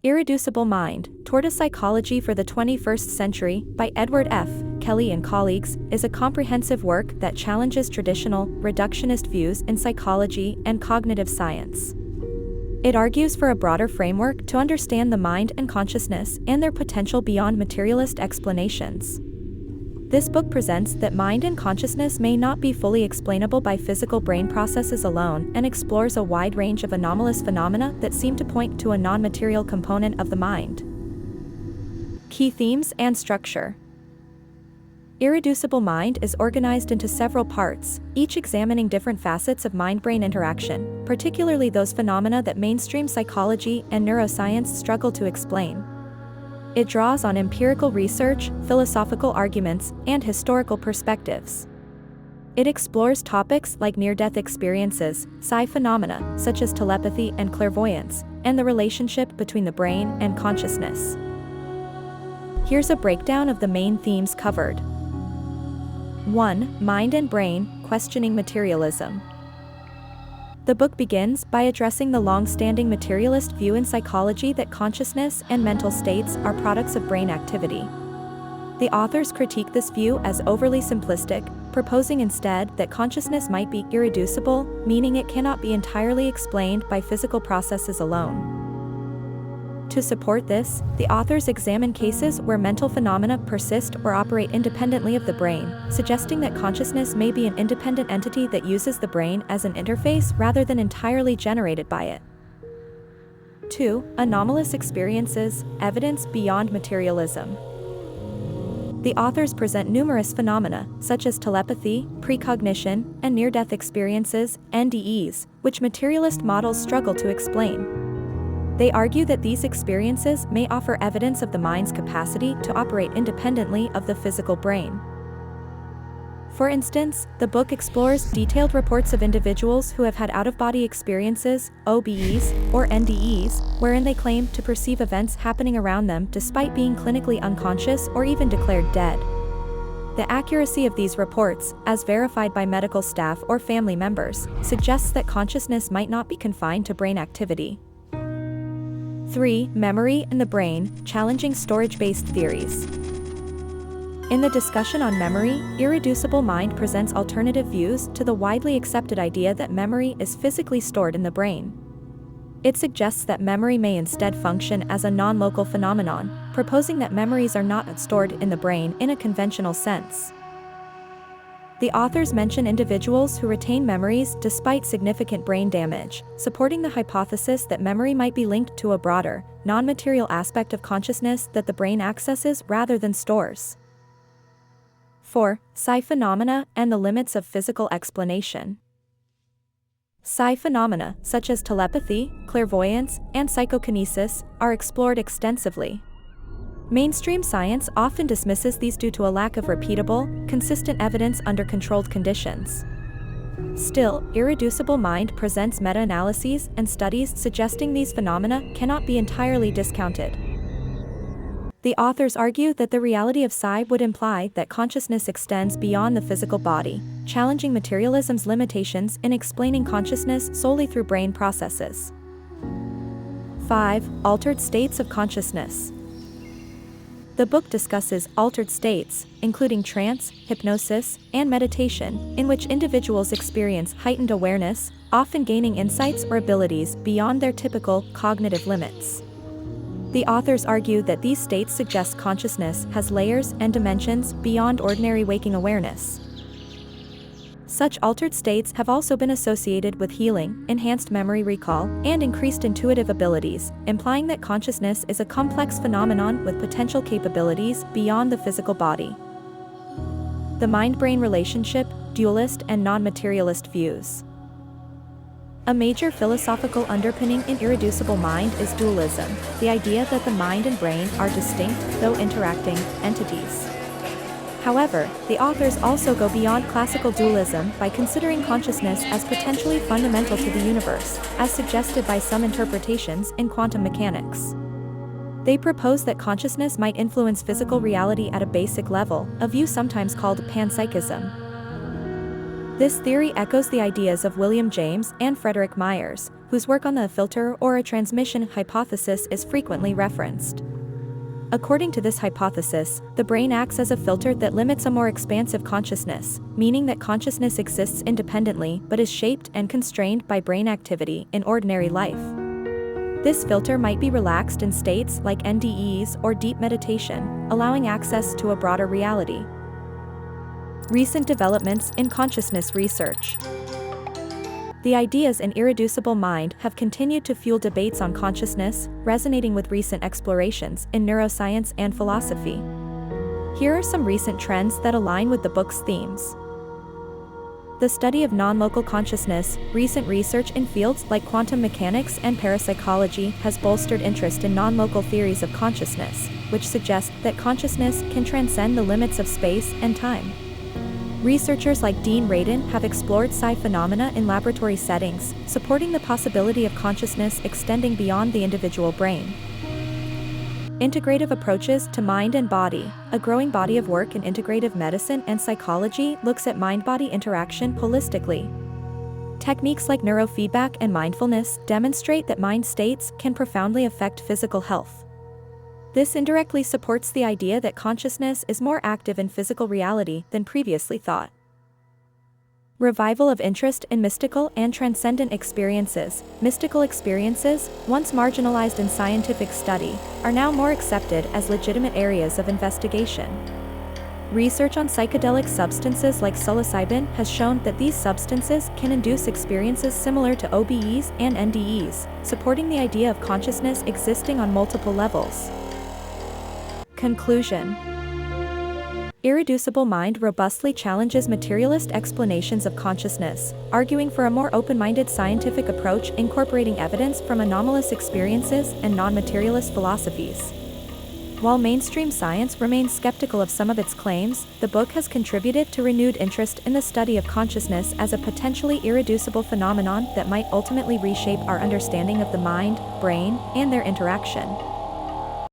Irreducible Mind, Toward a Psychology for the 21st Century, by Edward F. Kelly and colleagues, is a comprehensive work that challenges traditional, reductionist views in psychology and cognitive science. It argues for a broader framework to understand the mind and consciousness and their potential beyond materialist explanations. This book presents that mind and consciousness may not be fully explainable by physical brain processes alone and explores a wide range of anomalous phenomena that seem to point to a non-material component of the mind. Key themes and structure. Irreducible Mind is organized into several parts, each examining different facets of mind-brain interaction, particularly those phenomena that mainstream psychology and neuroscience struggle to explain. It draws on empirical research, philosophical arguments, and historical perspectives. It explores topics like near-death experiences, psi phenomena such as telepathy and clairvoyance, and the relationship between the brain and consciousness. Here's a breakdown of the main themes covered. 1. Mind and Brain, Questioning Materialism. The book begins by addressing the long-standing materialist view in psychology that consciousness and mental states are products of brain activity. The authors critique this view as overly simplistic, proposing instead that consciousness might be irreducible, meaning it cannot be entirely explained by physical processes alone. To support this, the authors examine cases where mental phenomena persist or operate independently of the brain, suggesting that consciousness may be an independent entity that uses the brain as an interface rather than entirely generated by it. 2. Anomalous experiences, evidence beyond materialism. The authors present numerous phenomena, such as telepathy, precognition, and near-death experiences, NDEs, which materialist models struggle to explain. They argue that these experiences may offer evidence of the mind's capacity to operate independently of the physical brain. For instance, the book explores detailed reports of individuals who have had out-of-body experiences, OBEs, or NDEs, wherein they claim to perceive events happening around them despite being clinically unconscious or even declared dead. The accuracy of these reports, as verified by medical staff or family members, suggests that consciousness might not be confined to brain activity. 3. Memory and the Brain, Challenging Storage-Based Theories. In the discussion on memory, Irreducible Mind presents alternative views to the widely accepted idea that memory is physically stored in the brain. It suggests that memory may instead function as a non-local phenomenon, proposing that memories are not stored in the brain in a conventional sense. The authors mention individuals who retain memories despite significant brain damage, supporting the hypothesis that memory might be linked to a broader, non-material aspect of consciousness that the brain accesses rather than stores. 4. Psi phenomena and the limits of physical explanation. Psi phenomena, such as telepathy, clairvoyance, and psychokinesis, are explored extensively. Mainstream science often dismisses these due to a lack of repeatable, consistent evidence under controlled conditions. Still, Irreducible Mind presents meta-analyses and studies suggesting these phenomena cannot be entirely discounted. The authors argue that the reality of psi would imply that consciousness extends beyond the physical body, challenging materialism's limitations in explaining consciousness solely through brain processes. 5. Altered states of consciousness. The book discusses altered states, including trance, hypnosis, and meditation, in which individuals experience heightened awareness, often gaining insights or abilities beyond their typical cognitive limits. The authors argue that these states suggest consciousness has layers and dimensions beyond ordinary waking awareness. Such altered states have also been associated with healing, enhanced memory recall, and increased intuitive abilities, implying that consciousness is a complex phenomenon with potential capabilities beyond the physical body. The mind-brain relationship, dualist and non-materialist views. A major philosophical underpinning in Irreducible Mind is dualism, the idea that the mind and brain are distinct, though interacting, entities. However, the authors also go beyond classical dualism by considering consciousness as potentially fundamental to the universe, as suggested by some interpretations in quantum mechanics. They propose that consciousness might influence physical reality at a basic level, a view sometimes called panpsychism. This theory echoes the ideas of William James and Frederick Myers, whose work on the filter or a transmission hypothesis is frequently referenced. According to this hypothesis, the brain acts as a filter that limits a more expansive consciousness, meaning that consciousness exists independently but is shaped and constrained by brain activity in ordinary life. This filter might be relaxed in states like NDEs or deep meditation, allowing access to a broader reality. Recent developments in consciousness research. The ideas in irreducible mind have continued to fuel debates on consciousness, resonating with recent explorations in neuroscience and philosophy. Here are some recent trends that align with the book's themes. The study of non-local consciousness. Recent research in fields like quantum mechanics and parapsychology has bolstered interest in non-local theories of consciousness, which suggest that consciousness can transcend the limits of space and time. Researchers like Dean Radin have explored psi phenomena in laboratory settings, supporting the possibility of consciousness extending beyond the individual brain. Integrative approaches to mind and body. A growing body of work in integrative medicine and psychology looks at mind-body interaction holistically. Techniques like neurofeedback and mindfulness demonstrate that mind states can profoundly affect physical health. This indirectly supports the idea that consciousness is more active in physical reality than previously thought. Revival of interest in mystical and transcendent experiences. Mystical experiences, once marginalized in scientific study, are now more accepted as legitimate areas of investigation. Research on psychedelic substances like psilocybin has shown that these substances can induce experiences similar to OBEs and NDEs, supporting the idea of consciousness existing on multiple levels. Conclusion. Irreducible mind robustly challenges materialist explanations of consciousness, arguing for a more open-minded scientific approach incorporating evidence from anomalous experiences and non-materialist philosophies. While mainstream science remains skeptical of some of its claims, the book has contributed to renewed interest in the study of consciousness as a potentially irreducible phenomenon that might ultimately reshape our understanding of the mind, brain, and their interaction.